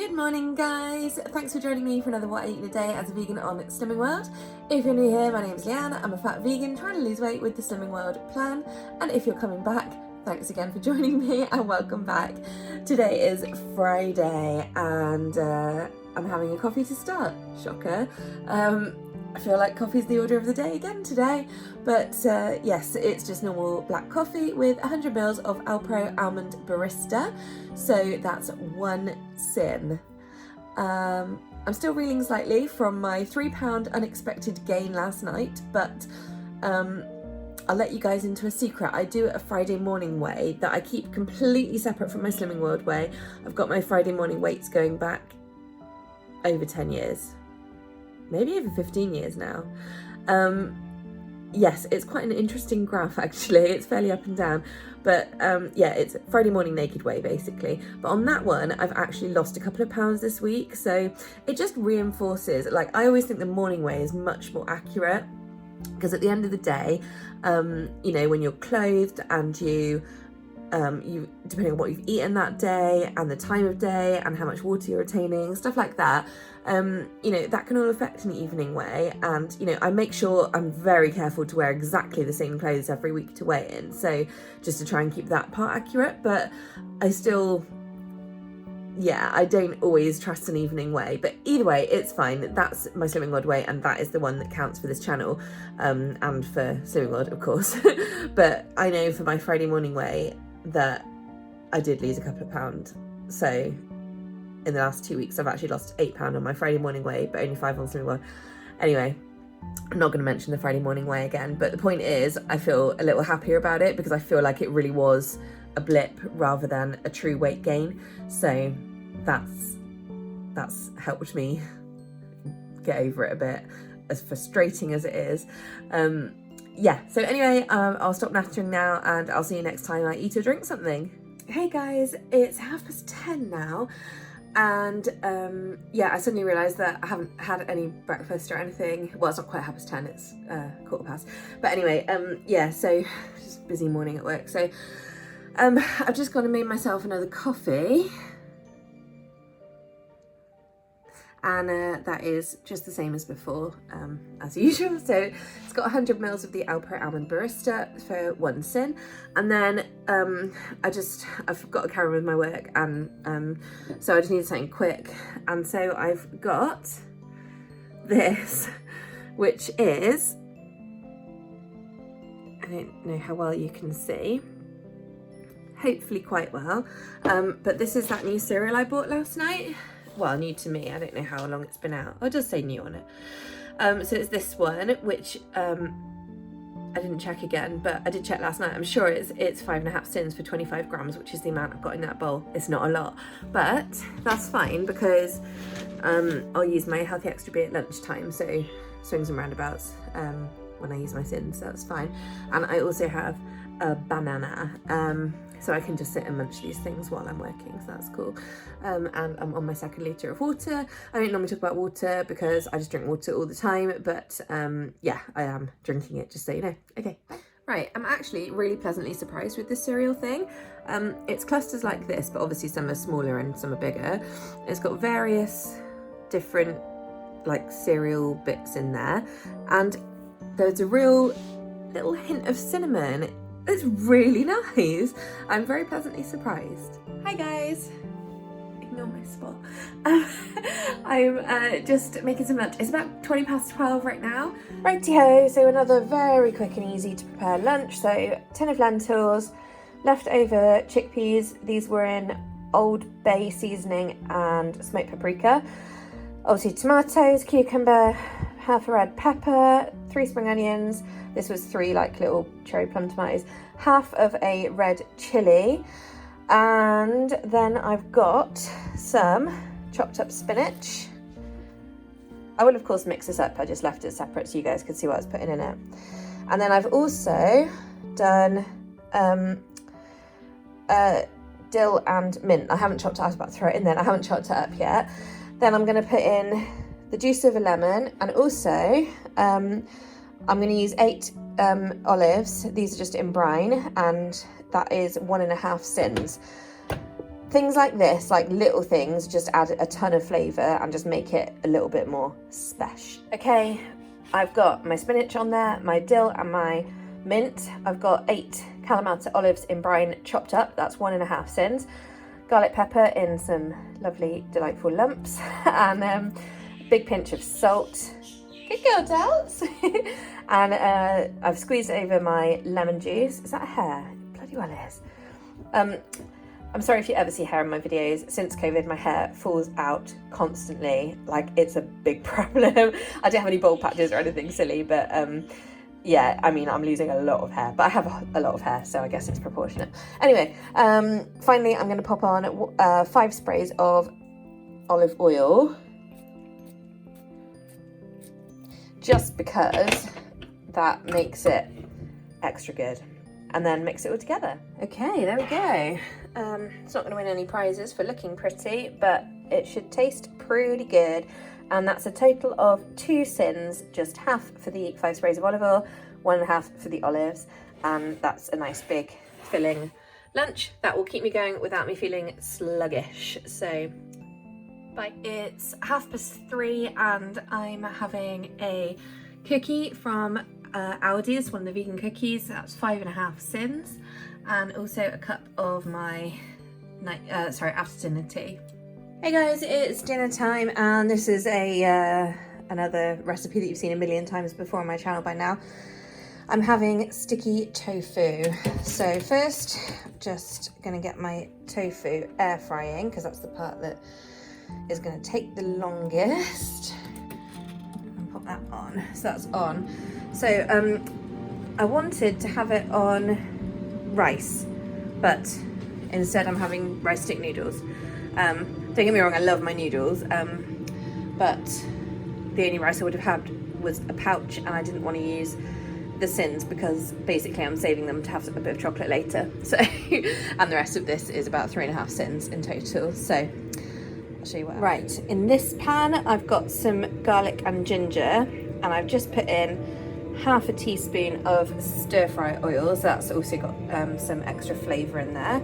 Good morning guys, thanks for joining me for another What I Eat in a Day as a vegan on Slimming World. If you're new here, my name is Leanne, I'm a fat vegan trying to lose weight with the Slimming World plan, and if you're coming back, thanks again for joining me and welcome back. Today is Friday and I'm having a coffee to start, shocker. I feel like coffee's the order of the day again today, but yes, it's just normal black coffee with 100 ml of Alpro Almond Barista, so that's 1 sin. I'm still reeling slightly from my £3 unexpected gain last night, but I'll let you guys into a secret. I do a Friday morning weigh that I keep completely separate from my Slimming World weigh. I've got my Friday morning weights going back over 10 years. Maybe over 15 years now. Yes, it's quite an interesting graph actually. It's fairly up and down, but yeah, it's Friday morning naked weigh basically. But on that one, I've actually lost a couple of pounds this week. So it just reinforces, like I always think the morning weigh is much more accurate because at the end of the day, you know, when you're clothed and you depending on what you've eaten that day and the time of day and how much water you're retaining, stuff like that, you know, that can all affect an evening weigh. And you know, I make sure I'm very careful to wear exactly the same clothes every week to weigh in, so just to try and keep that part accurate. But I still, yeah, I don't always trust an evening weigh, but either way it's fine. That's my Slimming World weigh and that is the one that counts for this channel, and for Slimming World of course. But I know for my Friday morning weigh that I did lose a couple of pounds. So in the last 2 weeks I've actually lost £8 on my Friday morning weigh, but only 5 on Slimming World. Anyway, I'm not going to mention the Friday morning weigh again, but the point is I feel a little happier about it because I feel like it really was a blip rather than a true weight gain. So that's helped me get over it a bit, as frustrating as it is. Yeah, so anyway, I'll stop nattering now and I'll see you next time I eat or drink something. Hey guys, it's 10:30 now, and yeah, I suddenly realised that I haven't had any breakfast or anything. Well, it's not quite 10:30, it's 15:15. But anyway, yeah, so just busy morning at work. So I've just gone and made myself another coffee. And that is just the same as before, as usual. So it's got 100 ml of the Alpro Almond Barista for 1 sin. And then I've got to carry on with my work, and so I just need something quick. And so I've got this, which is, I don't know how well you can see, hopefully quite well, but this is that new cereal I bought last night. Well, new to me, I don't know how long it's been out. I'll just say new on it. So it's this one, which I didn't check again, but I did check last night. I'm sure it's 5.5 sins for 25 grams, which is the amount I've got in that bowl. It's not a lot, but that's fine because I'll use my Healthy Extra B at lunchtime, so swings and roundabouts when I use my sins, so that's fine. And I also have a banana, so I can just sit and munch these things while I'm working, so that's cool. And I'm on my 2nd litre of water. I don't normally talk about water because I just drink water all the time, but yeah, I am drinking it, just so you know. Okay, bye. Right, I'm actually really pleasantly surprised with this cereal thing. It's clusters like this, but obviously some are smaller and some are bigger. It's got various different like cereal bits in there, and there's a real little hint of cinnamon. It's really nice. I'm very pleasantly surprised. Hi guys. Ignore my spot. I'm just making some lunch. It's about 12 right now. Righty-ho, so another very quick and easy to prepare lunch. So, tin of lentils, leftover chickpeas. These were in Old Bay seasoning and smoked paprika. Obviously tomatoes, cucumber, half a red pepper, 3 spring onions. This was 3 like little cherry plum tomatoes, half of a red chilli, and then I've got some chopped up spinach. I will of course mix this up, I just left it separate so you guys could see what I was putting in it. And then I've also done dill and mint. I haven't chopped it, I was about to throw it in then, I haven't chopped it up yet. Then I'm going to put in the juice of a lemon, and also I'm going to use 8 olives. These are just in brine, and that is 1.5 sins. things like this, like little things, just add a ton of flavour and just make it a little bit more special. Okay, I've got my spinach on there, my dill and my mint. I've got 8 Kalamata olives in brine chopped up, that's 1.5 sins. Garlic pepper in some lovely, delightful lumps, and a big pinch of salt. Good girl, Dels. And I've squeezed over my lemon juice. Is that a hair? Bloody well it is. I'm sorry if you ever see hair in my videos. Since COVID, my hair falls out constantly. Like, it's a big problem. I don't have any bald patches or anything silly, but yeah, I mean, I'm losing a lot of hair, but I have a lot of hair, so I guess it's proportionate. Anyway, finally, I'm going to pop on 5 sprays of olive oil, just because that makes it extra good, and then mix it all together. Okay, there we go. It's not going to win any prizes for looking pretty, but it should taste pretty good. And that's a total of 2 sins, just half for the 5 sprays of olive oil, 1.5 for the olives, and that's a nice big filling lunch that will keep me going without me feeling sluggish. So, bye. It's 3:30 and I'm having a cookie from Aldi's, one of the vegan cookies. That's 5.5 sins, and also a cup of my after dinner tea. Hey guys, it's dinner time, and this is another recipe that you've seen a million times before on my channel by now. I'm having sticky tofu. So first, just gonna get my tofu air frying, because that's the part that is gonna take the longest. And pop that on. So that's on. So I wanted to have it on rice, but instead I'm having rice stick noodles. Don't get me wrong, I love my noodles, but the only rice I would have had was a pouch, and I didn't want to use the sins because basically I'm saving them to have a bit of chocolate later. So, and the rest of this is about 3.5 sins in total. So I'll show you what. Right, in this pan I've got some garlic and ginger, and I've just put in 1/2 teaspoon of stir-fry oil, so that's also got some extra flavour in there,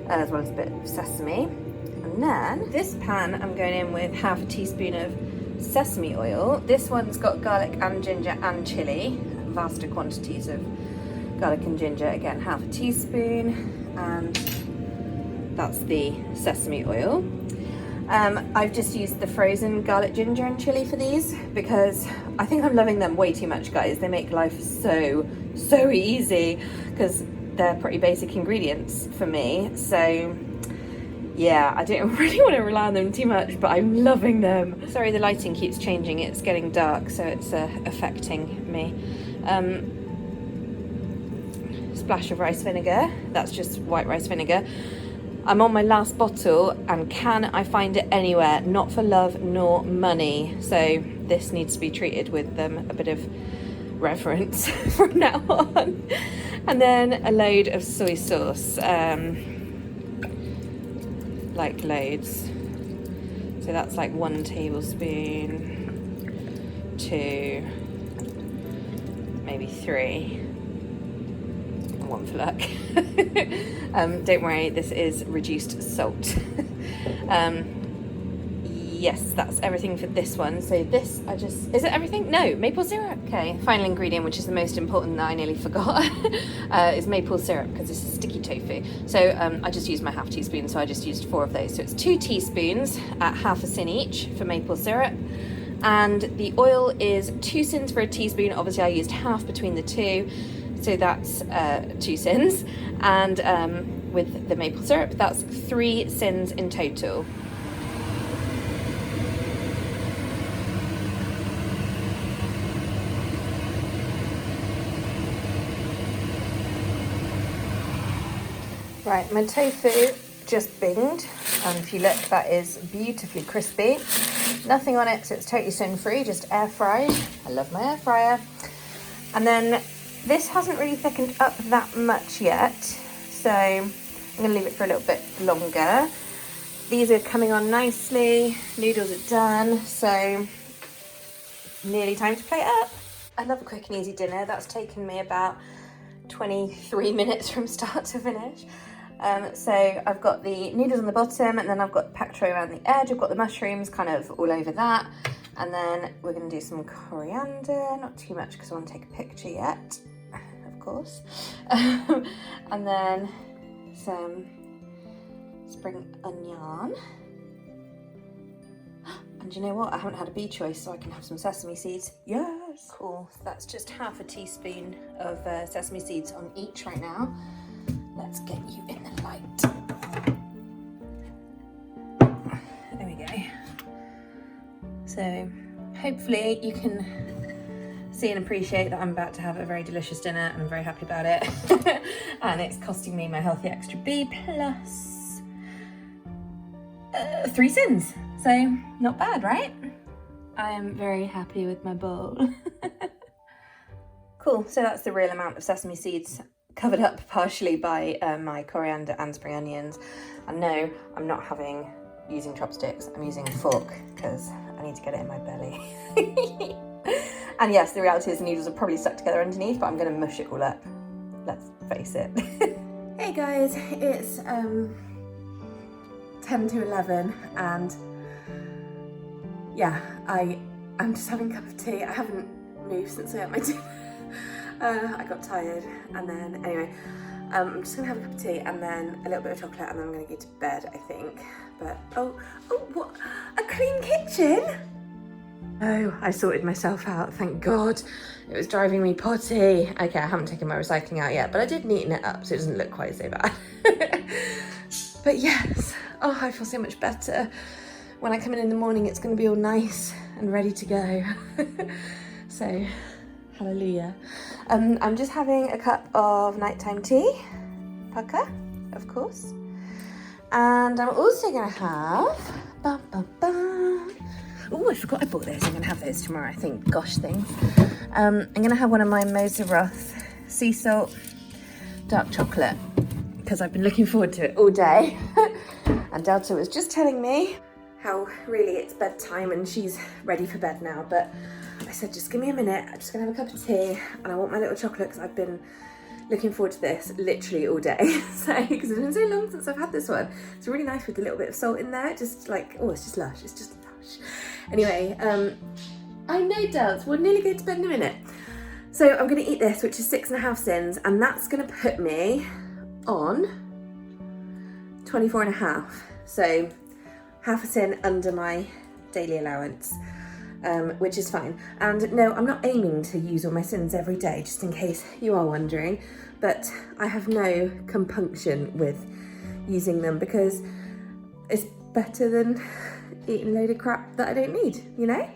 as well as a bit of sesame. And then this pan I'm going in with 1/2 teaspoon of sesame oil. This one's got garlic and ginger and chilli, vaster quantities of garlic and ginger, again 1/2 teaspoon, and that's the sesame oil. I've just used the frozen garlic, ginger and chilli for these because I think I'm loving them way too much, guys. They make life so easy because they're pretty basic ingredients for me. So yeah, I don't really want to rely on them too much, but I'm loving them. Sorry, the lighting keeps changing. It's getting dark, so it's affecting me. Splash of rice vinegar. That's just white rice vinegar. I'm on my last bottle, and can I find it anywhere? Not for love nor money. So this needs to be treated with a bit of reverence from now on. And then a load of soy sauce, like loads. So that's like 1 tablespoon, 2, maybe 3. 1 for luck. Don't worry, this is reduced salt. Yes, that's everything for this one. So this, is it everything? No, maple syrup. Okay, final ingredient, which is the most important that I nearly forgot, is maple syrup, because this is sticky tofu. So I just used my 1/2 teaspoon, so I just used 4 of those. So it's 2 teaspoons at 1/2 sin each for maple syrup. And the oil is 2 sins for a teaspoon. Obviously I used half between the two, so that's 2 sins. And with the maple syrup, that's 3 sins in total. Right, my tofu just binged, and if you look, that is beautifully crispy. Nothing on it, so it's totally sin-free, just air fried. I love my air fryer. And then this hasn't really thickened up that much yet, so I'm gonna leave it for a little bit longer. These are coming on nicely, noodles are done, so nearly time to plate up. I love a quick and easy dinner. That's taken me about 23 minutes from start to finish. So I've got the noodles on the bottom, and then I've got pak choy around the edge. I've got the mushrooms kind of all over that. And then we're going to do some coriander, not too much because I want to take a picture yet, of course. And then some spring onion. And you know what? I haven't had a bee choice, so I can have some sesame seeds. Yes! Cool. So that's just half a teaspoon of sesame seeds on each right now. Let's get you in the light. There we go. So hopefully you can see and appreciate that I'm about to have a very delicious dinner, and I'm very happy about it. And it's costing me my Healthy Extra B plus 3 sins. So not bad, right? I am very happy with my bowl. Cool, so that's the real amount of sesame seeds, covered up partially by my coriander and spring onions. And no, I'm not using chopsticks, I'm using a fork because I need to get it in my belly. And yes, the reality is the noodles are probably stuck together underneath, but I'm going to mush it all up. Let's face it. Hey guys, it's 10 to 11 and yeah, I'm just having a cup of tea. I haven't moved since I had my dinner. I got tired, and then anyway, I'm just gonna have a cup of tea and then a little bit of chocolate, and then I'm gonna go to bed, I think. But oh, what? A clean kitchen? Oh, I sorted myself out, thank God. It was driving me potty. Okay, I haven't taken my recycling out yet, but I did neaten it up so it doesn't look quite so bad. But yes, oh, I feel so much better. When I come in the morning, it's going to be all nice and ready to go. So, hallelujah. I'm just having a cup of nighttime tea, pucca, of course. And I'm also going to have, oh, I forgot I bought those. I'm going to have those tomorrow, I think. Gosh, things. I'm going to have one of my Moser-Roth sea salt dark chocolate because I've been looking forward to it all day. And Delta was just telling me how really it's bedtime and she's ready for bed now, but I said just give me a minute, I'm just gonna have a cup of tea and I want my little chocolate because I've been looking forward to this literally all day. So because it's been so long since I've had this one. It's really nice with a little bit of salt in there, just like, oh, it's just lush, it's just lush. Anyway, I know, Dels, we'll nearly go to bed in a minute. So I'm gonna eat this, which is 6.5 sins, and that's gonna put me on 24.5. So half a sin under my daily allowance, which is fine. And no, I'm not aiming to use all my sins every day, just in case you are wondering, but I have no compunction with using them because it's better than eating a load of crap that I don't need, you know?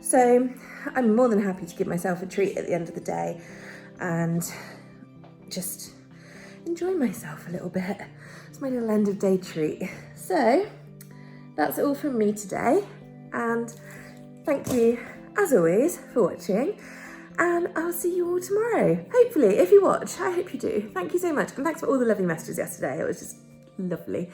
So I'm more than happy to give myself a treat at the end of the day and just enjoy myself a little bit. It's my little end of day treat. So that's all from me today, and thank you as always for watching, and I'll see you all tomorrow. Hopefully, if you watch, I hope you do. Thank you so much, and thanks for all the lovely messages yesterday. It was just lovely.